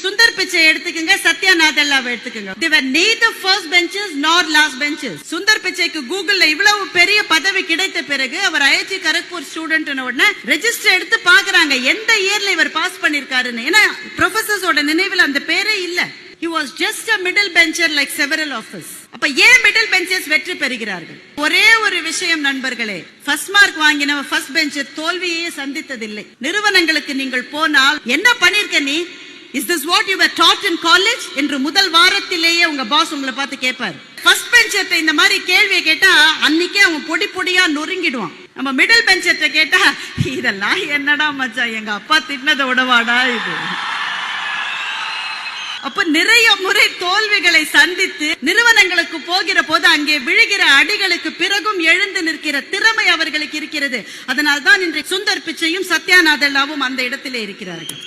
சுந்தர் பிச்சை எடுத்துக்கங்க, சத்யா நாதல்லாவை எடுத்துக்கங்க. They were neither first benches nor last benches. Sundar பிச்சைக்கு கூகுள்ல இவ்வளவு பெரிய பதவி கிடைத்த பிறகு அவர் ஐஐடி கரக்பூர் ஸ்டூடெண்ட் உடனே ரெஜிஸ்டர் எடுத்து பாக்குறாங்க எந்த இயர்ல இவர் பாஸ் பண்ணிருக்காருன்னு. ஏன்னா ப்ரொஃபசர்ஸோட நினைவில் அந்த பேரே இல்ல. He was just a middle bencher like several of us. அப்ப ஏன் மிடில் பெஞ்சர்ஸ் வெற்றி பெறுகிறார்கள்? ஒரே ஒரு விஷயம் நண்பர்களே, ஃபர்ஸ்ட் மார்க் வாங்கின ஃபர்ஸ்ட் பெஞ்சர் தோல்வியே சந்தித்ததில்லை. நிறுவனங்களுக்கு நீங்கள் போனால் என்ன பண்ணிருக்க நீ, is this what you were dot in college என்று முதல் வாரத்திலேயே உங்க பாஸ் உங்களை பார்த்து கேட்பார். ஃபர்ஸ்ட் பெஞ்சர்ட்ட இந்த மாதிரி கேள்வியை கேட்டா அன்னைக்கே அவன் பொடி பொடியா நொறுங்கிடுவான். நம்ம மிடில் பெஞ்சர்ட்ட கேட்டா இதெல்லாம் என்னடா மச்சான், எங்க அப்பா திட்டினதை விடவாடா இது. அப்ப நிறைய முறை தோல்விகளை சந்தித்து நிறுவனங்களுக்கு போகிற போது அங்கே விழுகிற அடிகளுக்கு பிறகும் எழுந்து நிற்கிற திறமை அவர்களுக்கு இருக்கிறது. அதனால்தான் இன்றைக்கு சுந்தர் பிச்சையும் சத்யா நாதல்லாவும் அந்த இடத்திலே இருக்கிறார்கள்.